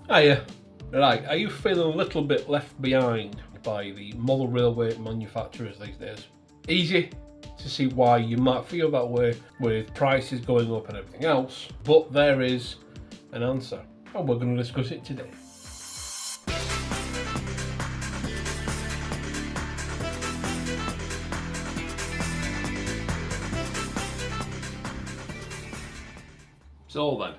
Hiya. Right, are you feeling a little bit left behind by the model railway manufacturers these days? Easy to see why you might feel that way with prices going up and everything else, but there is an answer, and we're going to discuss it today. So then,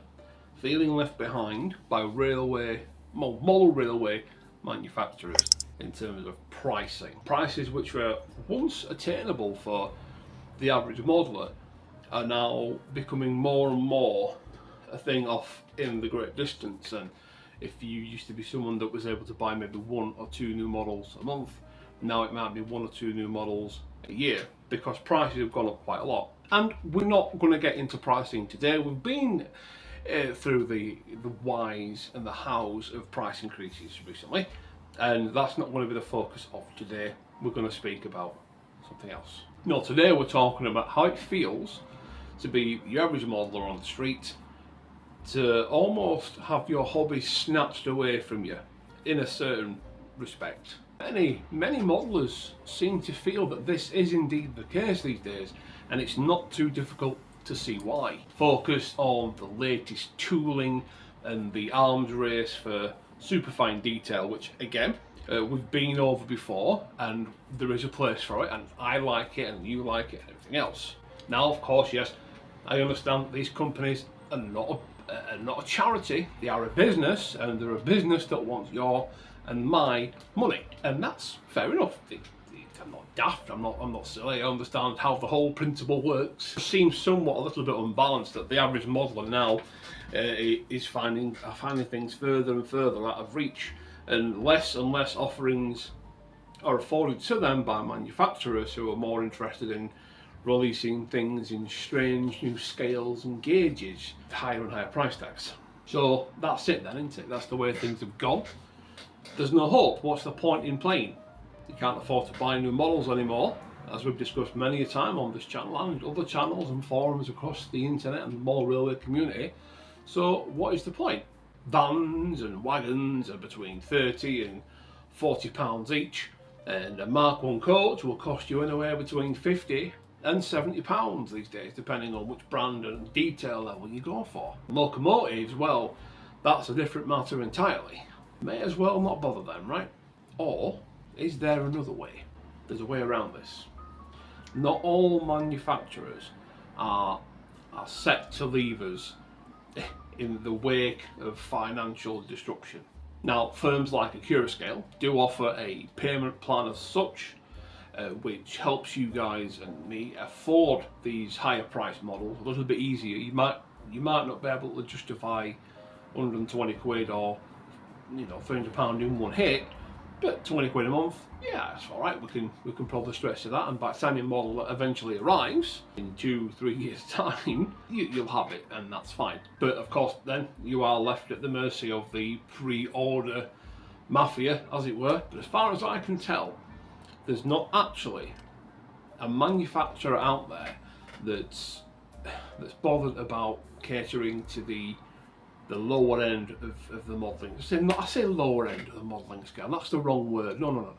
feeling left behind by model railway manufacturers in terms of pricing. Prices which were once attainable for the average modeler are now becoming more and more a thing off in the great distance. And if you used to be someone that was able to buy maybe 1 or 2 new models a month, now it might be 1 or 2 new models a year, because prices have gone up quite a lot. And we're not going to get into pricing today. We've been through the whys and the hows of price increases recently, and that's not going to be the focus of today. We're going to speak about something else. No, today we're talking about how it feels to be the average modeler on the street, to almost have your hobby snatched away from you in a certain respect. Many modelers seem to feel that this is indeed the case these days, and it's not too difficult to see why. Focused on the latest tooling and the arms race for superfine detail, which again, we've been over before, and there is a place for it, and I like it and you like it and everything else. Now, of course, yes, I understand that these companies are not a charity. They are a business, and they're a business that wants your and my money, and that's fair enough. I'm not daft, I'm not silly, I understand how the whole principle works. It seems somewhat a little bit unbalanced that the average modeler now is finding things further and further out of reach, and less offerings are afforded to them by manufacturers who are more interested in releasing things in strange new scales and gauges, higher and higher price tags. So that's it then, isn't it? That's the way things have gone. There's no hope. What's the point in playing? You can't afford to buy new models anymore, as we've discussed many a time on this channel and other channels and forums across the internet and the model railway community. So what is the point? Vans and wagons are between £30 and £40 each, and a Mark 1 coach will cost you anywhere between £50 and £70 these days, depending on which brand and detail level you go for. Locomotives, well, that's a different matter entirely. May as well not bother them, right? Or is there another way? There's a way around this. Not all manufacturers are set to leave us in the wake of financial destruction. Now, firms like Accurascale do offer a payment plan as such, which helps you guys and me afford these higher price models a little bit easier. You might not be able to justify 120 quid or £300 in one hit, but 20 quid a month, yeah, that's all right. We can probably stretch to that, and by the time your model eventually arrives in 2-3 years time, you'll have it, and that's fine. But of course, then you are left at the mercy of the pre-order mafia, as it were. But as far as I can tell, there's not actually a manufacturer out there that's bothered about catering to the lower end of the modelling. I say lower end of the modelling scale, that's the wrong word. No.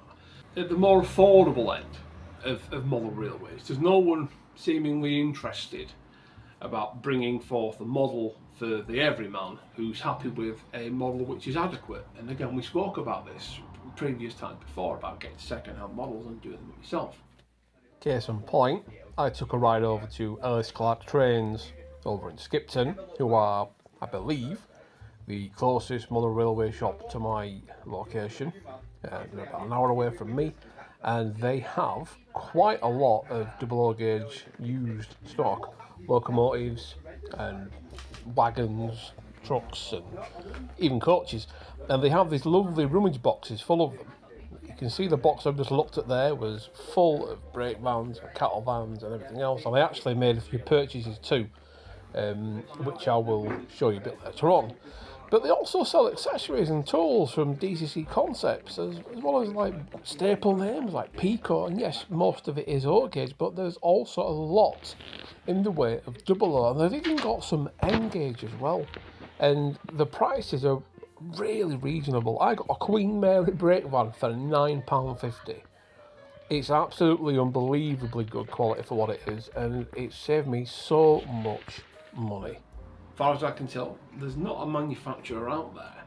At the more affordable end of model railways, there's no one seemingly interested about bringing forth a model for the everyman who's happy with a model which is adequate. And again, we spoke about this previous time before about getting second-hand models and doing them yourself. Case in point, I took a ride over to Ellis Clark Trains over in Skipton, who are, I believe, the closest model railway shop to my location. They're about an hour away from me, and they have quite a lot of double O gauge used stock, locomotives and wagons, trucks and even coaches, and they have these lovely rummage boxes full of them. You can see the box I've just looked at there was full of brake vans, cattle vans and everything else, and I actually made a few purchases too, which I will show you a bit later on. But they also sell accessories and tools from DCC Concepts, as well as like staple names like Pico, and yes, most of it is O gauge, but there's also a lot in the way of double O, and they've even got some N gauge as well. And the prices are really reasonable. I got a Queen Mary brake van for £9.50. It's absolutely unbelievably good quality for what it is, and it saved me so much money. As far as I can tell, there's not a manufacturer out there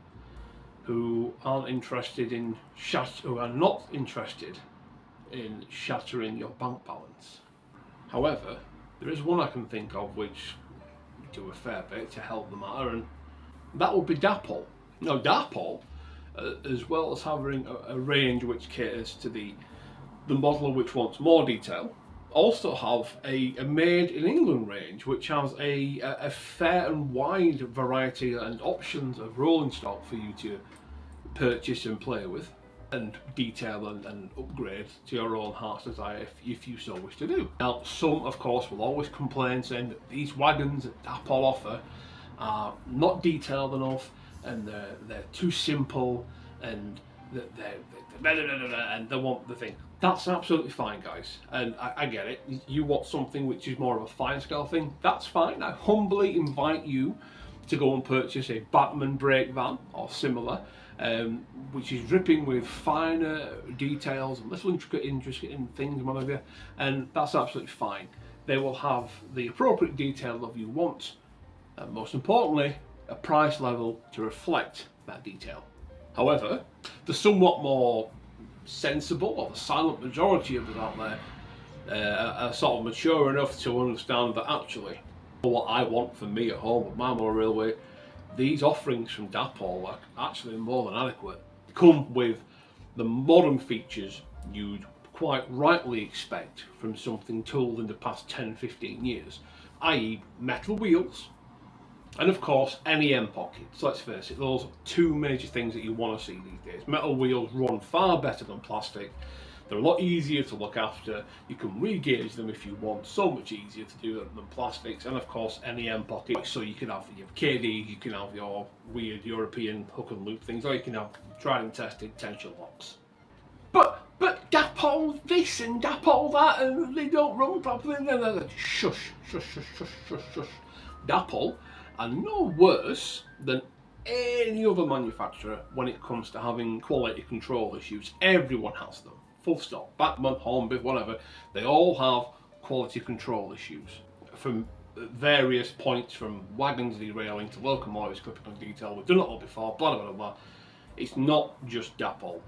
who are not interested in shattering your bank balance. However, there is one I can think of which do a fair bit to help the matter, and that would be Dapol. Now, Dapol, as well as having a range which caters to the modeler which wants more detail, also have a made in England range which has a fair and wide variety and options of rolling stock for you to purchase and play with and detail and upgrade to your own heart's desire if you so wish to do. Now, some of course will always complain saying that these wagons that Dapol offer are not detailed enough and they're too simple and and they want the thing. That's absolutely fine, guys, and I get it. You want something which is more of a fine scale thing, that's fine. I humbly invite you to go and purchase a Batman brake van or similar, which is dripping with finer details and little interesting things and whatever, and that's absolutely fine. They will have the appropriate detail that you want, and most importantly, a price level to reflect that detail. However, the somewhat more sensible, or the silent majority of us out there, are sort of mature enough to understand that actually, what I want for me at home with my motor railway, these offerings from Dapol are actually more than adequate. They come with the modern features you'd quite rightly expect from something tooled in the past 10-15 years, i.e. metal wheels, and of course NEM pockets. Let's face it, those are two major things that you want to see these days. Metal wheels run far better than plastic. They're a lot easier to look after. You can re-gauge them if you want. So much easier to do than plastics. And of course NEM pockets, so you can have your KD, you can have your weird European hook and loop things, or you can have tried and tested tension locks. But Dapol this and Dapol that, and they don't run properly. Shush. Dapol are no worse than any other manufacturer when it comes to having quality control issues. Everyone has them, full stop. Batman, Hornby, whatever, they all have quality control issues from various points, from wagons derailing to locomotives clipping on detail. We've done it all before, blah blah blah. It's not just Dapol.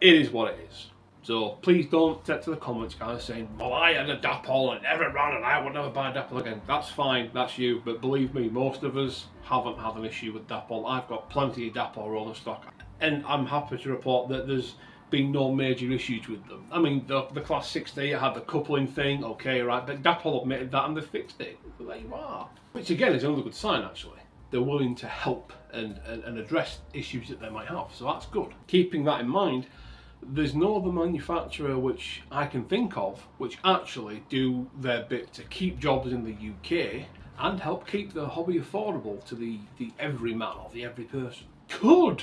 It is what it is. So please don't take to the comments guys saying, well, I had a Dapol and never ran and I would never buy a Dapol again. That's fine, that's you, but believe me, most of us haven't had an issue with Dapol. I've got plenty of Dapol roller stock, and I'm happy to report that there's been no major issues with them. I mean, the Class 60 had the coupling thing, okay, right, but Dapol admitted that and they fixed it. So there you are. Which again is another good sign, actually. They're willing to help and address issues that they might have, so that's good. Keeping that in mind, there's no other manufacturer which I can think of which actually do their bit to keep jobs in the UK and help keep the hobby affordable to the everyman or the every person. Could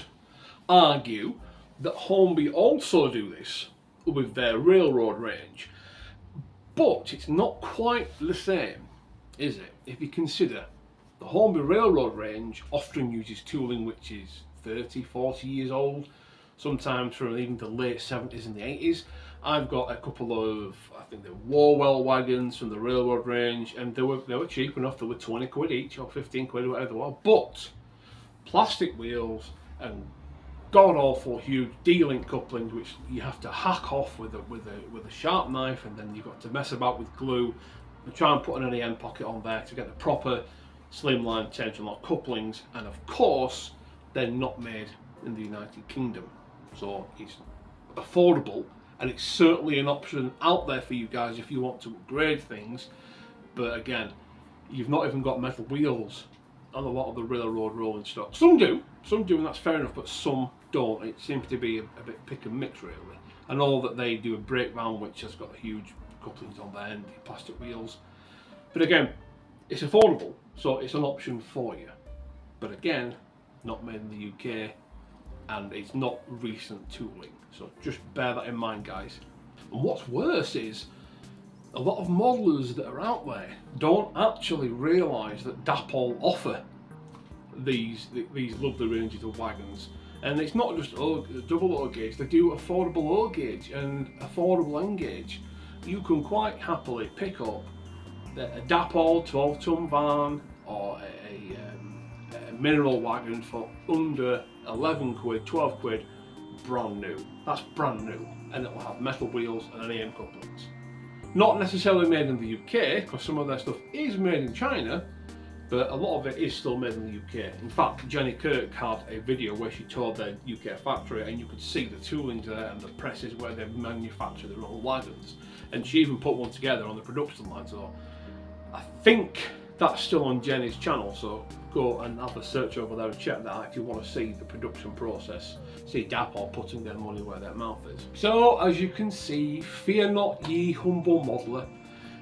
argue that Hornby also do this with their railroad range, but it's not quite the same, is it? If you consider the Hornby railroad range often uses tooling which is 30-40 years old, sometimes from even the late 70s and the 80s. I've got a couple of, I think they're Warwell wagons from the railroad range, and they were cheap enough. They were 20 quid each or 15 quid, whatever they were. But plastic wheels and god awful huge D-link couplings, which you have to hack off with a sharp knife, and then you've got to mess about with glue and try and put an NEM pocket on there to get the proper slimline tension lock couplings. And of course, they're not made in the United Kingdom. So it's affordable, and it's certainly an option out there for you guys if you want to upgrade things. But again, you've not even got metal wheels on a lot of the railroad rolling stock. Some do, and that's fair enough, but some don't. It seems to be a bit pick and mix, really. I know that they do a brake van which has got huge couplings on there and plastic wheels. But again, it's affordable, so it's an option for you. But again, not made in the UK, and it's not recent tooling, so just bear that in mind, guys. And what's worse is a lot of modelers that are out there don't actually realise that Dapol offer these lovely ranges of wagons. And it's not just double O gauge, they do affordable O gauge and affordable N gauge. You can quite happily pick up a Dapol 12-ton van or a mineral wagon for under 11 quid, 12 quid, brand new. That's brand new, and it will have metal wheels and an AM couplings. Not necessarily made in the UK, because some of their stuff is made in China, but a lot of it is still made in the UK. In fact, Jenny Kirk had a video where she toured their UK factory, and you could see the toolings there and the presses where they manufacture their own wagons. And she even put one together on the production line. So I think that's still on Jenny's channel, so go and have a search over there and check that out if you want to see the production process. See Dapol putting their money where their mouth is. So as you can see, fear not ye humble modeler.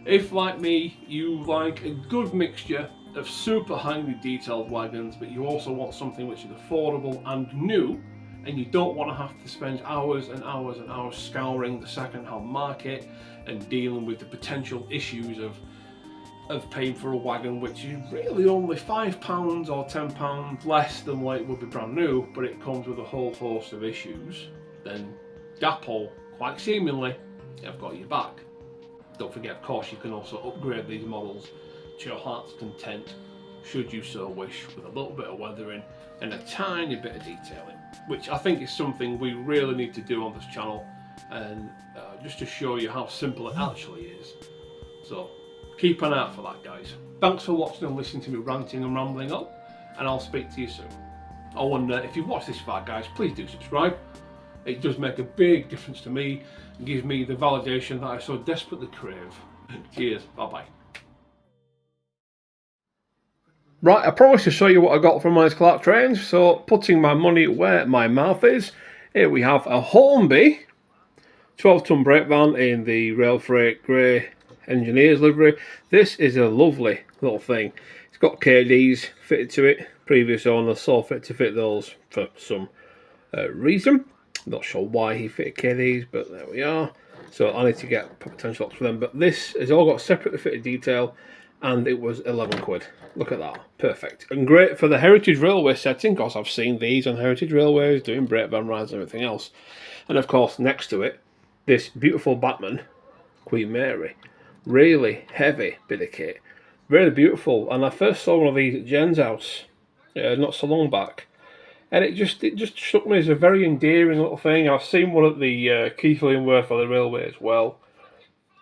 If like me, you like a good mixture of super highly detailed wagons, but you also want something which is affordable and new, and you don't want to have to spend hours and hours and hours scouring the second-hand market and dealing with the potential issues of paying for a wagon which is really only £5 or £10 less than what it would be brand new, but it comes with a whole host of issues, then Dapol, quite seemingly, have got your back. Don't forget, of course, you can also upgrade these models to your heart's content, should you so wish, with a little bit of weathering and a tiny bit of detailing, which I think is something we really need to do on this channel, and just to show you how simple it actually is. So keep an eye out for that, guys. Thanks for watching and listening to me ranting and rambling on, and I'll speak to you soon. Oh, and if you've watched this far, guys, please do subscribe. It does make a big difference to me and gives me the validation that I so desperately crave. Cheers, bye-bye. Right, I promised to show you what I got from my Clark trains, so putting my money where my mouth is, here we have a Hornby 12-ton brake van in the Rail Freight Grey Engineers livery. This is a lovely little thing. It's got KDs fitted to it. Previous owner saw fit to fit those for some reason. Not sure why he fitted KDs, but there we are. So I need to get potential locks for them. But this has all got separately fitted detail, and it was 11 quid. Look at that, perfect. And great for the Heritage Railway setting, because I've seen these on Heritage Railways doing brake van rides and everything else. And of course, next to it, this beautiful Batman, Queen Mary. Really heavy bit of kit, really beautiful. And I first saw one of these at Jen's house not so long back, and it just struck me as a very endearing little thing. I've seen one at the Keith Illingworth on the railway as well,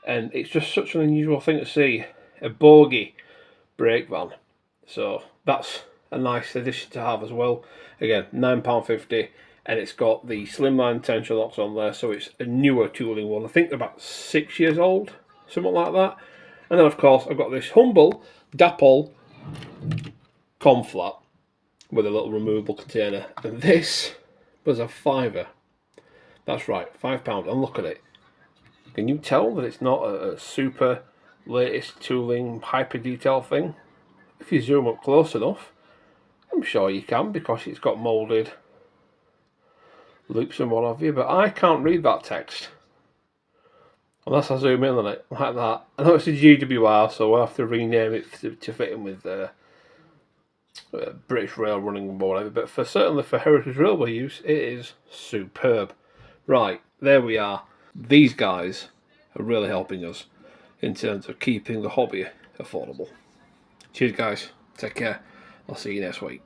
and it's just such an unusual thing to see, a bogie brake van. So that's a nice addition to have as well. Again, £9.50, and it's got the slimline tension locks on there, so it's a newer tooling one. I think they're about 6 years old, something like that. And then of course I've got this humble Dapol conflat with a little removable container, and this was a £5. That's right, £5. And look at it. Can you tell that it's not a super latest tooling hyper detail thing? If you zoom up close enough, I'm sure you can, because it's got moulded loops and what have you, but I can't read that text unless I zoom in on it like that. I know it's a GWR, so we'll have to rename it to fit in with British Rail running or whatever, but certainly for Heritage Railway use, it is superb. Right, there we are. These guys are really helping us in terms of keeping the hobby affordable. Cheers, guys. Take care. I'll see you next week.